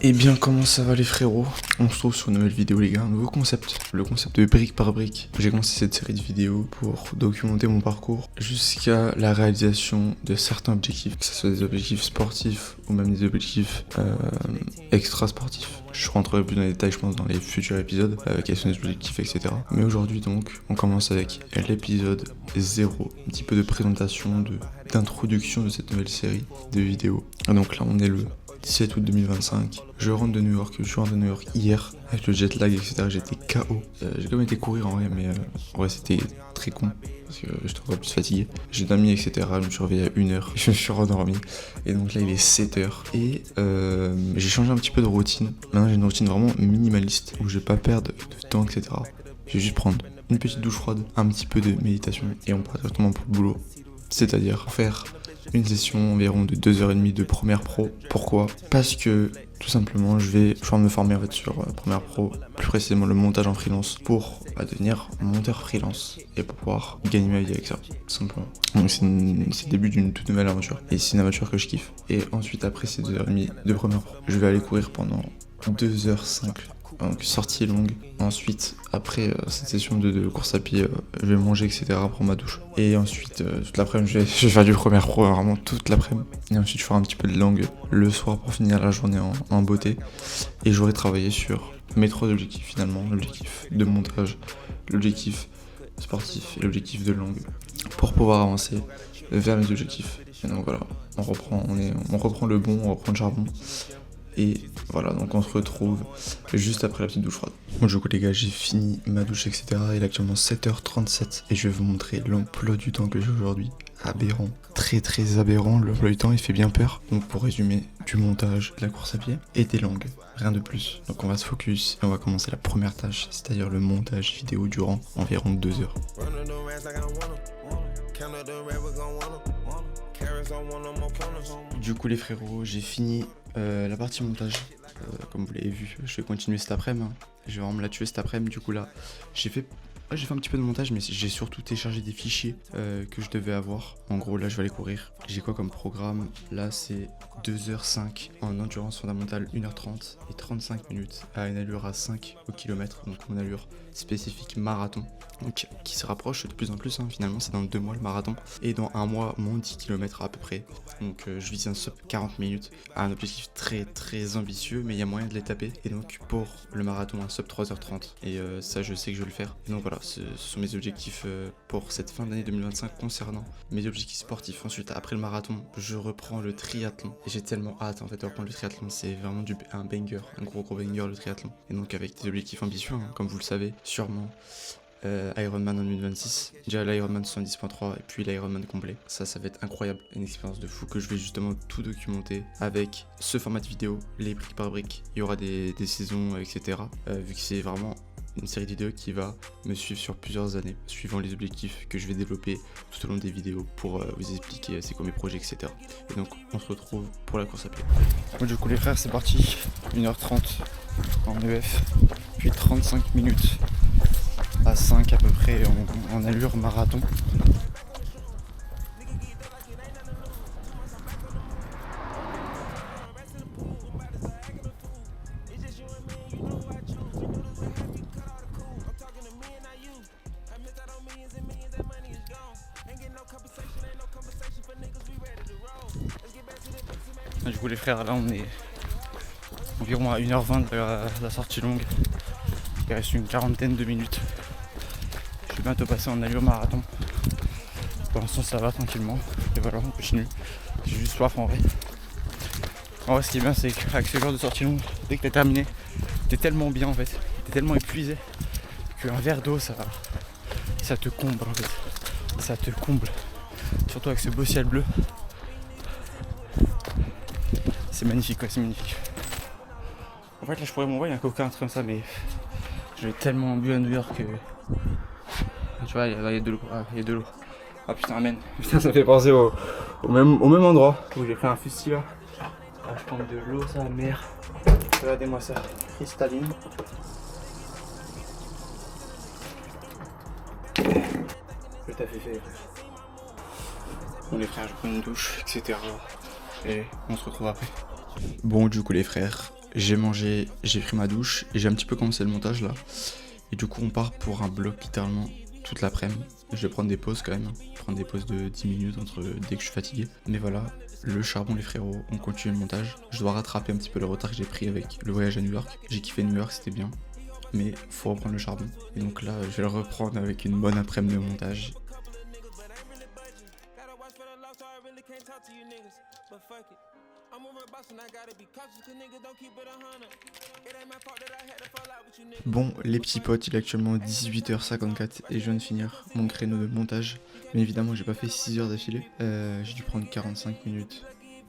Eh bien, comment ça va les frérots? On se trouve sur une nouvelle vidéo les gars, un nouveau concept, le concept de brique par brique. J'ai commencé cette série de vidéos pour documenter mon parcours jusqu'à la réalisation de certains objectifs, que ce soit des objectifs sportifs ou même des objectifs extra sportifs. Je rentrerai plus dans les détails je pense dans les futurs épisodes, quels sont les objectifs etc. Mais aujourd'hui donc, on commence avec l'épisode 0, un petit peu de présentation, d'introduction de cette nouvelle série de vidéos. Et donc là on est le 17 août 2025, je rentre de New York, hier, avec le jet lag etc, j'étais KO. J'ai quand même été courir en vrai, mais en vrai c'était très con, parce que j'étais encore plus fatigué. J'ai dormi etc, je me suis réveillé à 1h, je me suis rendormi, et donc là il est 7h, et j'ai changé un petit peu de routine. Maintenant j'ai une routine vraiment minimaliste, où je vais pas perdre de temps etc. Je vais juste prendre une petite douche froide, un petit peu de méditation, et on part directement pour le boulot. C'est-à-dire faire une session environ de 2h30 de Premiere Pro. Pourquoi? Parce que tout simplement je vais me former en fait sur Premiere Pro, plus précisément le montage en freelance, pour devenir monteur freelance et pour pouvoir gagner ma vie avec ça, tout simplement. Donc c'est le début d'une toute nouvelle aventure, et c'est une aventure que je kiffe. Et ensuite après ces 2h30 de Premiere Pro, je vais aller courir pendant 2h05. Donc sortie longue. Ensuite, après cette session de course à pied, je vais manger etc, prendre ma douche. Et ensuite, toute l'après-midi, je vais faire du Premiere Pro, vraiment toute l'après-midi. Et ensuite, je ferai un petit peu de langue le soir pour finir la journée en beauté. Et j'aurai travaillé sur mes 3 objectifs finalement. L'objectif de montage, l'objectif sportif et l'objectif de langue, pour pouvoir avancer vers mes objectifs. Et donc voilà, on reprend le bon, on reprend le charbon. Et voilà, donc on se retrouve juste après la petite douche froide. Bon du coup les gars, j'ai fini ma douche etc. Il est actuellement 7h37 et je vais vous montrer l'emploi du temps que j'ai aujourd'hui. Aberrant, très aberrant, l'emploi du temps il fait bien peur. Donc pour résumer, du montage, de la course à pied et des langues, rien de plus. Donc on va se focus et on va commencer la première tâche, c'est-à-dire le montage vidéo durant environ 2 heures. Du coup les frérots, j'ai fini la partie montage, comme vous l'avez vu, je vais continuer cet après-midi, je vais vraiment me la tuer cet après-midi. Du coup là, j'ai fait un petit peu de montage, mais j'ai surtout téléchargé des fichiers que je devais avoir. En gros là je vais aller courir, j'ai quoi comme programme? Là c'est 2h05 en endurance fondamentale, 1h30 et 35 minutes à une allure à 5 au kilomètre, donc mon allure spécifique marathon, donc qui se rapproche de plus en plus, finalement c'est dans 2 mois le marathon, et dans 1 mois mon 10 km à peu près. Donc je vise un sub 40 minutes, un objectif très ambitieux, mais il y a moyen de les taper, et donc pour le marathon un sub 3h30, et ça je sais que je vais le faire. Et donc voilà, ce sont mes objectifs pour cette fin d'année 2025 concernant mes objectifs sportifs. Ensuite après le marathon, je reprends le triathlon, et j'ai tellement hâte en fait de reprendre le triathlon, c'est vraiment un banger, un gros banger le triathlon. Et donc avec des objectifs ambitieux, comme vous le savez sûrement. Ironman en 2026, déjà l'Ironman 70.3 et puis l'Ironman complet, ça va être incroyable, une expérience de fou que je vais justement tout documenter avec ce format de vidéo, les briques par briques. Il y aura des saisons etc, vu que c'est vraiment une série de vidéos qui va me suivre sur plusieurs années, suivant les objectifs que je vais développer tout au long des vidéos pour vous expliquer c'est quoi mes projets etc. Et donc on se retrouve pour la course à pied. Bon, du coup les frères, c'est parti, 1h30 en EF, puis 35 minutes à 5 à peu près en allure marathon. Du coup les frères, là on est environ à 1h20 de la sortie longue. Il reste une quarantaine de minutes. Je suis bientôt passé en allure marathon. Pour l'instant ça va tranquillement. Et voilà, on continue. J'ai juste soif en vrai. En vrai ce qui est bien c'est qu'avec ce genre de sortie longue, dès que t'as terminé, t'es tellement bien en fait. T'es tellement épuisé qu'un verre d'eau ça te comble en fait. Ça te comble. Surtout avec ce beau ciel bleu. C'est magnifique quoi, c'est magnifique. En fait là je pourrais m'envoyer un coca, un truc comme ça, mais j'ai tellement bu à New York que... Tu vois, il y a de l'eau. Ah, il y a de l'eau. Ah putain, amen. Putain, ça fait penser au même endroit où j'ai pris un fusti là. Ah, je prends de l'eau, ça, merde. Regardez-moi ça, cristalline. Le taf est fait. Bon les frères, je prends une douche, etc. Et on se retrouve après. Bon du coup les frères, j'ai mangé, j'ai pris ma douche et j'ai un petit peu commencé le montage là. Et du coup on part pour un bloc littéralement toute l'après-midi. Je vais prendre des pauses quand même, prendre des pauses de 10 minutes entre dès que je suis fatigué. Mais voilà, le charbon les frérots, on continue le montage. Je dois rattraper un petit peu le retard que j'ai pris avec le voyage à New York. J'ai kiffé New York, c'était bien. Mais faut reprendre le charbon. Et donc là, je vais le reprendre avec une bonne après-midi de montage. Bon, les petits potes, il est actuellement 18h54 et je viens de finir mon créneau de montage. Mais évidemment, j'ai pas fait 6 heures d'affilée. J'ai dû prendre 45 minutes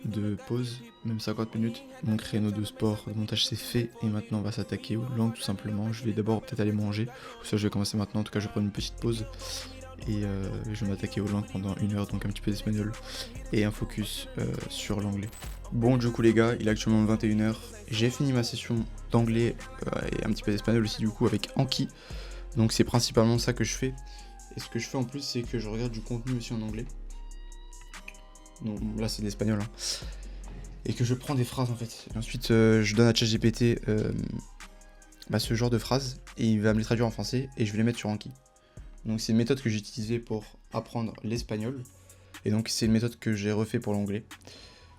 de pause, même 50 minutes. Mon créneau de sport, de montage c'est fait et maintenant on va s'attaquer aux langues tout simplement. Je vais d'abord peut-être aller manger, ou ça je vais commencer maintenant, en tout cas je vais prendre une petite pause. Et je vais m'attaquer aux langues pendant 1 heure, donc un petit peu d'espagnol et un focus sur l'anglais. Bon du coup les gars, il est actuellement 21h, j'ai fini ma session d'anglais et un petit peu d'espagnol aussi du coup avec Anki. Donc c'est principalement ça que je fais. Et ce que je fais en plus c'est que je regarde du contenu aussi en anglais. Donc là c'est de l'espagnol hein. Et que je prends des phrases en fait. Et ensuite je donne à ChatGPT ce genre de phrases et il va me les traduire en français et je vais les mettre sur Anki. Donc c'est une méthode que j'ai utilisée pour apprendre l'espagnol. Et donc c'est une méthode que j'ai refait pour l'anglais.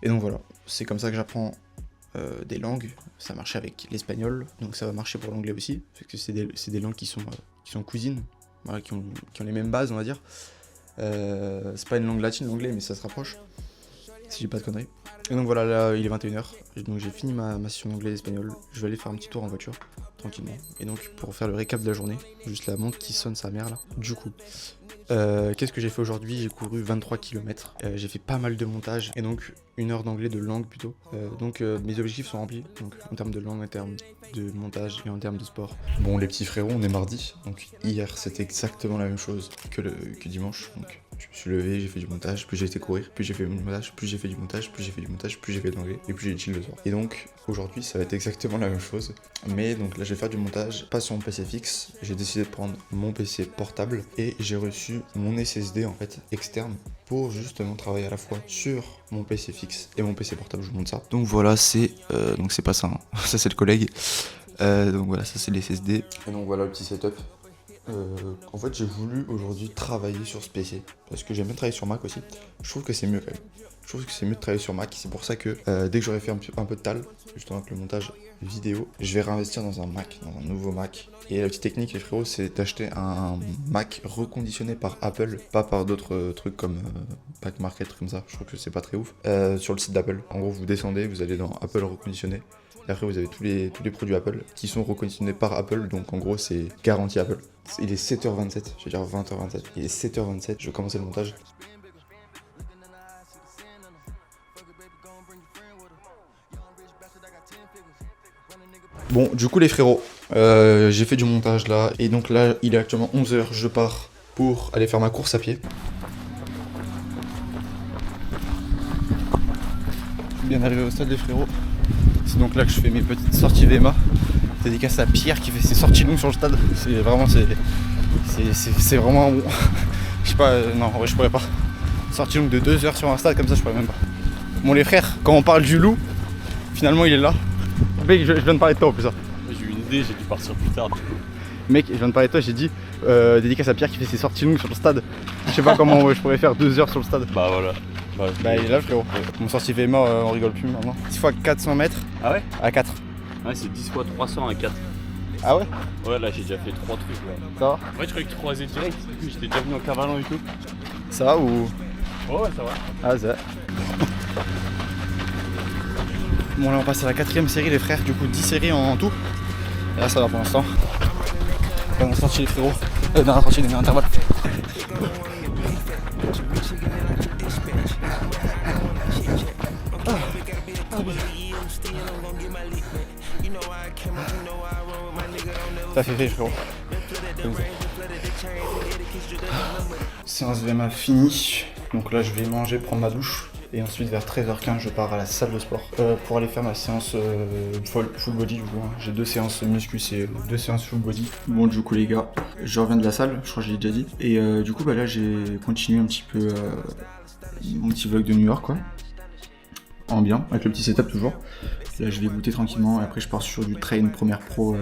Et donc voilà, c'est comme ça que j'apprends des langues. Ça marchait avec l'espagnol, donc ça va marcher pour l'anglais aussi. Parce que c'est des langues qui sont cousines, voilà, qui ont les mêmes bases on va dire. C'est pas une langue latine l'anglais mais ça se rapproche. Si j'ai pas de conneries. Et donc voilà, là il est 21h. Donc j'ai fini ma session d'anglais et d'espagnol. Je vais aller faire un petit tour en voiture, tranquillement. Et donc pour faire le récap de la journée, juste la montre qui sonne sa mère là. Du coup, qu'est-ce que j'ai fait aujourd'hui? J'ai couru 23 km. J'ai fait pas mal de montage. Et donc 1 heure d'anglais, de langue plutôt. Donc mes objectifs sont remplis. Donc en termes de langue, en termes de montage et en termes de sport. Bon les petits frérots, on est mardi. Donc hier c'était exactement la même chose que dimanche. Donc je me suis levé, j'ai fait du montage, puis j'ai été courir, puis j'ai fait du montage, puis j'ai fait du montage, puis j'ai fait du montage, puis j'ai fait de l'anglais, et puis j'ai chill le soir. Et donc aujourd'hui ça va être exactement la même chose. Mais donc là je vais faire du montage, pas sur mon PC fixe, j'ai décidé de prendre mon PC portable et j'ai reçu mon SSD en fait externe pour justement travailler à la fois sur mon PC fixe et mon PC portable, je vous montre ça. Donc voilà donc c'est pas ça, hein. Ça c'est le collègue. Donc voilà, ça c'est les SSD. Et donc voilà le petit setup. En fait j'ai voulu aujourd'hui travailler sur ce PC parce que j'aime bien travailler sur Mac aussi. Je trouve que c'est mieux quand même. Je trouve que c'est mieux de travailler sur Mac. C'est pour ça que dès que j'aurai fait un peu de tal, justement avec le montage vidéo, je vais réinvestir dans un Mac, dans un nouveau Mac. Et la petite technique les frérots, c'est d'acheter un Mac reconditionné par Apple, pas par d'autres trucs comme Pack Market comme ça. Je trouve que c'est pas très ouf. Sur le site d'Apple, en gros vous descendez, vous allez dans Apple reconditionné. Et après vous avez tous les produits Apple qui sont reconditionnés par Apple, donc en gros c'est garanti Apple. Il est 7h27, je veux dire 20h27, il est 7h27, je vais commencer le montage. Bon du coup les frérots, j'ai fait du montage là, et donc là il est actuellement 11h, je pars pour aller faire ma course à pied. Je suis bien arrivé au stade les frérots. C'est donc là que je fais mes petites sorties VMA. Dédicace à Pierre qui fait ses sorties longues sur le stade. C'est vraiment bon. Je sais pas, non en vrai je pourrais pas. Sortie longue de 2 heures sur un stade comme ça je pourrais même pas. Bon les frères, quand on parle du loup, finalement il est là. Mec, je viens de parler de toi en plus ça. J'ai eu une idée, j'ai dû partir plus tard. Mec, je viens de parler de toi, j'ai dit dédicace à Pierre qui fait ses sorties longues sur le stade. Je sais pas comment je pourrais faire 2 heures sur le stade. Bah voilà. Bah il est là frérot. Mon sortie VMA, on rigole plus maintenant. 10 fois 400 mètres. Ah ouais? À 4. Ouais, c'est 10 fois 300 à 4. Ah ouais? Ouais, là j'ai déjà fait 3 trucs là. Ça va? En fait, je croyais que tu croisais direct. Du coup, j'étais déjà venu en cavalant et tout. Ça va ou? Ouais, ça va. Ah, ça va. Bon, là on passe à la 4ème série, les frères. Du coup, 10 séries en tout. Et là, ça va pour l'instant. Dans la sortie, les frérots. Dans la sortie, les intervalles. Ça fait frérot. Séance VMA finie. Donc là je vais manger, prendre ma douche. Et ensuite vers 13h15 je pars à la salle de sport pour aller faire ma séance full body du coup. Hein. J'ai 2 séances muscu, c'est 2 séances full body. Bon du coup les gars, je reviens de la salle, je crois que je l'ai déjà dit. Et du coup bah là j'ai continué un petit peu mon petit vlog de New York quoi. en bien, avec le petit setup toujours. Là je vais goûter tranquillement et après je pars sur du train Premiere Pro,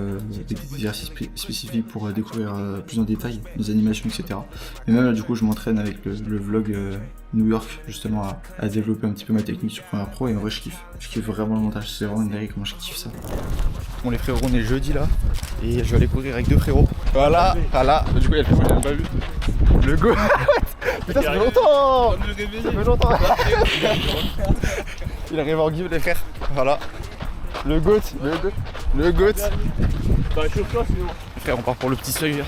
des exercices spécifiques pour découvrir plus en détail les animations, etc. Et même là du coup je m'entraîne avec le vlog New York justement à développer un petit peu ma technique sur Premiere Pro et en vrai je kiffe vraiment le montage, c'est vraiment une dinguerie comment je kiffe ça. Bon les frérots, on est jeudi là et je vais aller courir avec deux frérots. Voilà. Du coup il y a le frérot, j'ai même pas vu. Le go. Putain ça fait longtemps. Ça fait longtemps. Il arrive en guide les frères. Voilà. Le goat. Bah chauffe-toi sinon. Les frères on part pour le petit seuil là.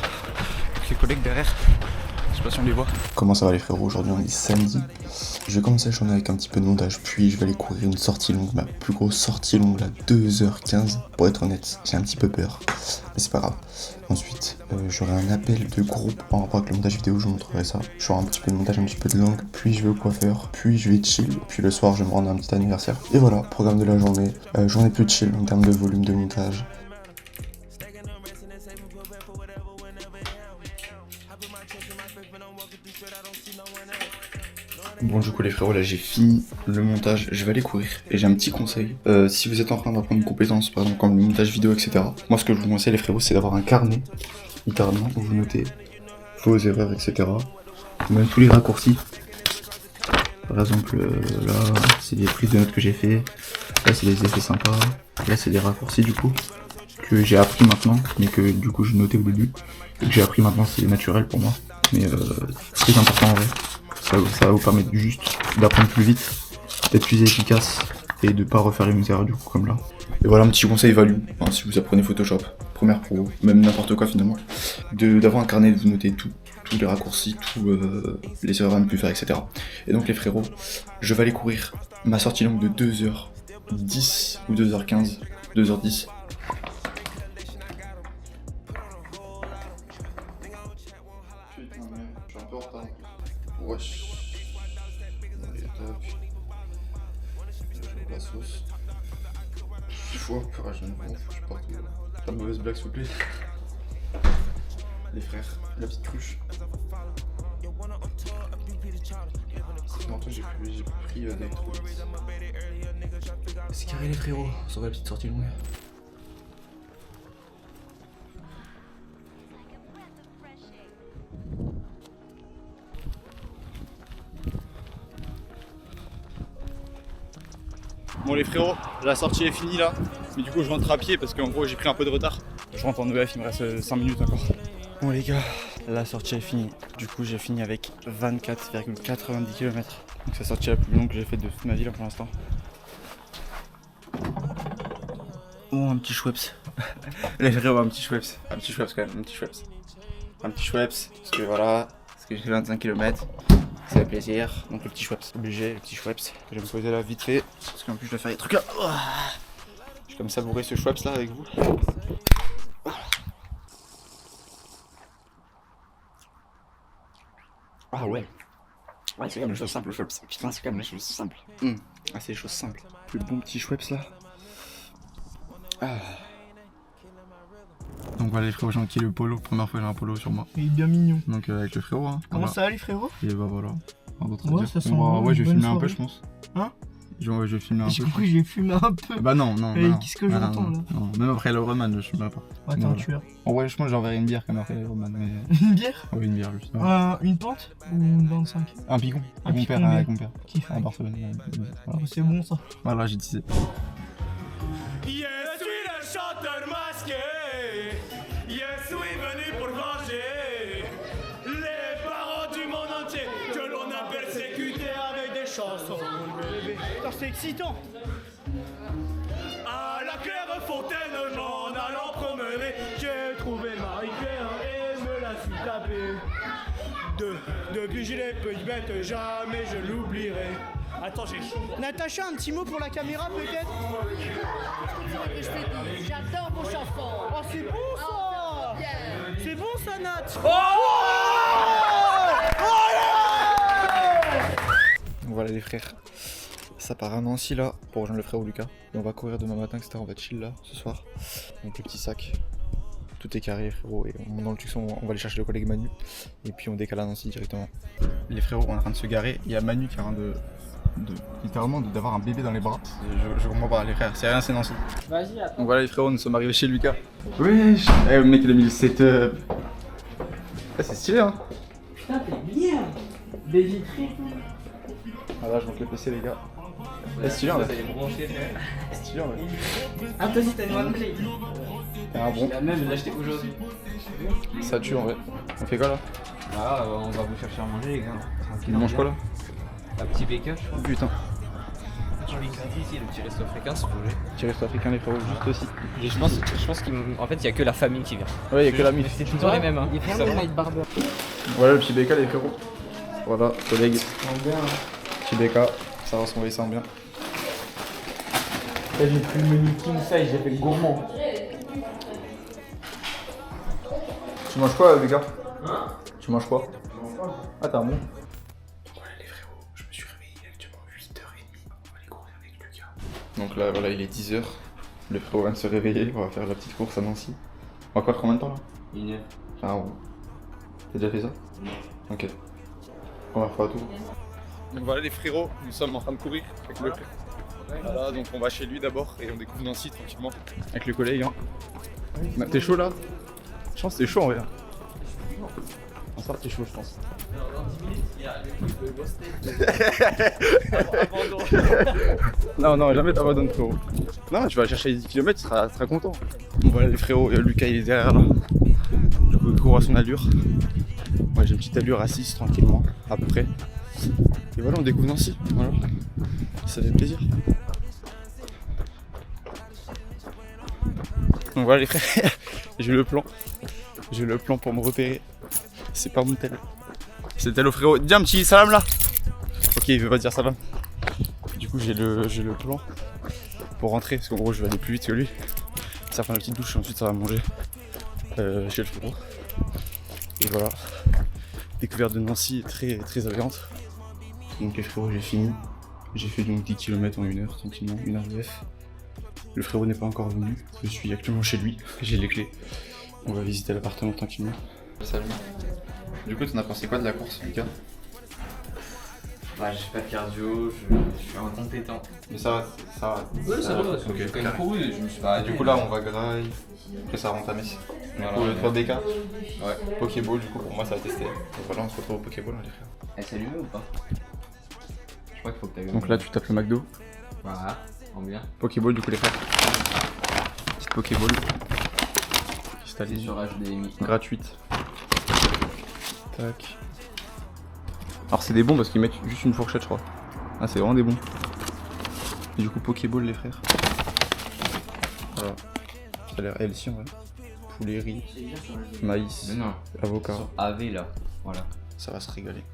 Avec les collègues derrière. Je sais pas si on les voit. Comment ça va les frérots? Aujourd'hui on est samedi. Je vais commencer la journée avec un petit peu de montage, puis je vais aller courir une sortie longue, ma plus grosse sortie longue là, 2h15. Pour être honnête, j'ai un petit peu peur, mais c'est pas grave. Ensuite, j'aurai un appel de groupe en rapport avec le montage vidéo, je vous montrerai ça. J'aurai un petit peu de montage, un petit peu de langue, puis je vais au coiffeur, puis je vais chill, puis le soir je vais me rendre à un petit anniversaire. Et voilà, programme de la journée, journée plus chill en termes de volume de montage. Bon du coup les frérots, là j'ai fini le montage, je vais aller courir et j'ai un petit conseil. Si vous êtes en train d'apprendre une compétence, par exemple comme le montage vidéo, etc. Moi ce que je vous conseille les frérots, c'est d'avoir un carnet, littéralement, où vous notez vos erreurs, etc. Même tous les raccourcis. Par exemple là c'est les prises de notes que j'ai fait, là c'est les effets sympas, là c'est des raccourcis du coup que j'ai appris maintenant, mais que du coup je notais au début, et que j'ai appris maintenant, c'est naturel pour moi, mais très important en vrai. Ça va vous permettre juste d'apprendre plus vite, d'être plus efficace et de pas refaire les mêmes erreurs du coup comme là. Et voilà un petit conseil value, hein, si vous apprenez Photoshop, Premiere Pro, même n'importe quoi finalement, d'avoir un carnet, de vous noter tous les raccourcis, tous les erreurs à ne plus faire, etc. Et donc les frérots, je vais aller courir ma sortie longue de 2h10 ou 2h15, 2h10. Je suis un peu en retard. Wesh. Allez, top. Je la sauce. Fou, je suis partout. Pas de mauvaise blague, s'il vous plaît. Les frères, la petite cruche. Tantôt j'ai pris des trucs. C'est carré les frérots, sur la petite sortie longue. Bon les frérots, la sortie est finie là, mais du coup je rentre à pied parce qu'en gros j'ai pris un peu de retard. Je rentre en EF, il me reste 5 minutes encore. Bon les gars, la sortie est finie. Du coup j'ai fini avec 24,90 km. Donc c'est la sortie la plus longue que j'ai faite de toute ma vie là pour l'instant. Oh un petit Schweppes. Les frérots, un petit Schweppes. Un petit Schweppes quand même, un petit Schweppes. Un petit Schweppes, parce que voilà, parce que j'ai fait 25 km. Ça fait plaisir, donc le petit Schweppes, obligé, le petit Schweppes. Je vais me poser là vite fait, parce qu'en plus je dois faire des trucs là. Je vais comme savourer ce Schweppes là avec vous. Ah ouais. Ouais c'est quand même les choses simples le Schweppes. Putain c'est quand même les choses simples. Ah c'est les choses simples. Le bon petit Schweppes là. Ah. Donc voilà les frérots, j'ai enquillé le polo, première fois j'ai un polo sur moi. Il est bien mignon. Donc avec le frérot hein. Comment ça va les frérots? Et bah voilà. Ouais, ça sent ouais je vais filmer un peu je pense. Hein? Je vais filmer un peu. J'ai compris, j'ai fumé un peu. Bah non. Qu'est-ce que j'entends là? Non, même après l'Ironman je filmerai pas. Ouais t'es un tueur. En vrai je pense que j'enverrai une bière comme après l'Ironman mais... Une bière? Ouais une bière juste. Une pente ou une 25? Un picon. Un picon avec mon père. Kiff. À Barcelone. Voilà. C'est bon ça. Voilà j'ai dit. Je suis le chanteur masqué, je suis venu pour venger les parents du monde entier que l'on a persécutés avec des chansons. Putain c'est excitant. À la claire fontaine, m'en allant promener, j'ai trouvé Marie-Claire et me la suis tapée. Depuis je l'ai peu bête, jamais je l'oublierai. Attends, j'ai chaud. Natacha, un petit mot pour la caméra peut-être? J'adore mon chanson. Oh c'est bon ça. C'est bon ça Nat. Donc voilà les frères. Ça part à Nancy là pour rejoindre le frérot Lucas. Et on va courir demain matin etc. On va chill là ce soir. Donc le petit sac. Tout est carré frérot et on monte dans le tuxon, on va aller chercher le collègue Manu et puis on décale à Nancy directement. Les frérots on est en train de se garer, il y a Manu qui est en train littéralement d'avoir un bébé dans les bras. Je comprends pas les frères, c'est rien, c'est Nancy. Vas-y, attends. Donc voilà les frérots, nous sommes arrivés chez Lucas. Wesh. Eh, le mec il a mis le setup. C'est stylé hein. Putain, t'es bien. Des vitrines. Ah là je monte le PC les gars. C'est stylé en fait. C'est stylé en fait. Ah, toi aussi, t'as une OnePlay. Ah bon, La même, je l'ai acheté aujourd'hui. ça tue en vrai. On fait quoi là? Ah, on va vous chercher à manger, les gars. On mange quoi là? Un petit bacon, je crois. Putain. J'ai envie de dire ici, le petit resto africain, si vous voulez. Petit resto africain les frérots, juste aussi. Et je pense qu'en fait, il y a que la famille qui vient. Ouais, y'a que la mif. C'est toujours les mêmes, hein. Il est Ça fermé, va. Night Barber. Voilà le petit BK les frérots. Voilà, collègue. Petit BK, ça va s'envoyer ça bien. J'ai pris le menu king size, j'ai fait le gourmand. Tu manges quoi BK? Tu manges quoi? Ah t'as un bon? Voilà les frérots, je me suis réveillé actuellement 8h30. On va aller courir avec Lucas. Donc là voilà il est 10h. Le frérot vient de se réveiller, on va faire la petite course à Nancy. On va courir combien de temps là? 1 heure. Ah bon. T'as déjà fait ça? Non. Ok. Première fois à tout. Donc voilà les frérots, nous sommes en train de courir avec le frère. Voilà, donc on va chez lui d'abord et on découvre Nancy tranquillement. Avec le collègue hein. T'es chaud là? Je pense que t'es chaud en vrai. En soir t'es chaud je pense. Non, jamais t'abandonnes frérot. Non, tu vas chercher les 10 km, tu seras content. Bon voilà les frérots, Lucas il est derrière là. Du coup il court à son allure. Moi j'ai une petite allure assise tranquillement, à peu près. Et voilà on découvre Nancy, voilà. Ça fait plaisir. Donc voilà les frères, j'ai le plan. J'ai le plan pour me repérer. C'est pas mon tel. C'est tel au frérot. Dis un petit salam là. Ok, il veut pas dire salam. Du coup j'ai le plan pour rentrer parce qu'en gros je vais aller plus vite que lui. Ça va prendre une petite douche et ensuite ça va manger chez le frérot. Et voilà. Découverte de Nancy très très agréante. Donc les frérots j'ai fini. J'ai fait donc 10 km en 1 heure tranquillement, 1 heure de F. Le frérot n'est pas encore venu. Je suis actuellement chez lui. J'ai les clés. On va visiter l'appartement tranquillement. Salut. Du coup, t'en as pensé quoi de la course, Lucas? Bah, j'ai pas de cardio, je suis incompétent. Mais ça va, ça va. Ouais, ça va, Ok, j'ai quand même carré. couru, je me suis pas arrêté. Du coup, là, on va graille. Après, ça rentre à Metz. Du coup, 3 BK. Ouais. Pokéball, du coup, pour moi, ça va tester. Donc voilà, on se retrouve au Pokéball, les frères. Elle s'est allumée ou pas? Je crois qu'il faut que t'ailles. Donc là tu tapes le McDo. Voilà, en bien. Pokéball du coup les frères. Petite Pokéball. C'est sur HDMI. Gratuite. Tac. Alors c'est des bons parce qu'ils mettent juste une fourchette je crois. Ah c'est vraiment des bons. Et du coup Pokéball les frères. Voilà. Ça a l'air healthy en vrai. Poulet, riz, maïs, Mais non, avocat. sur AV là, voilà. Ça va se régaler.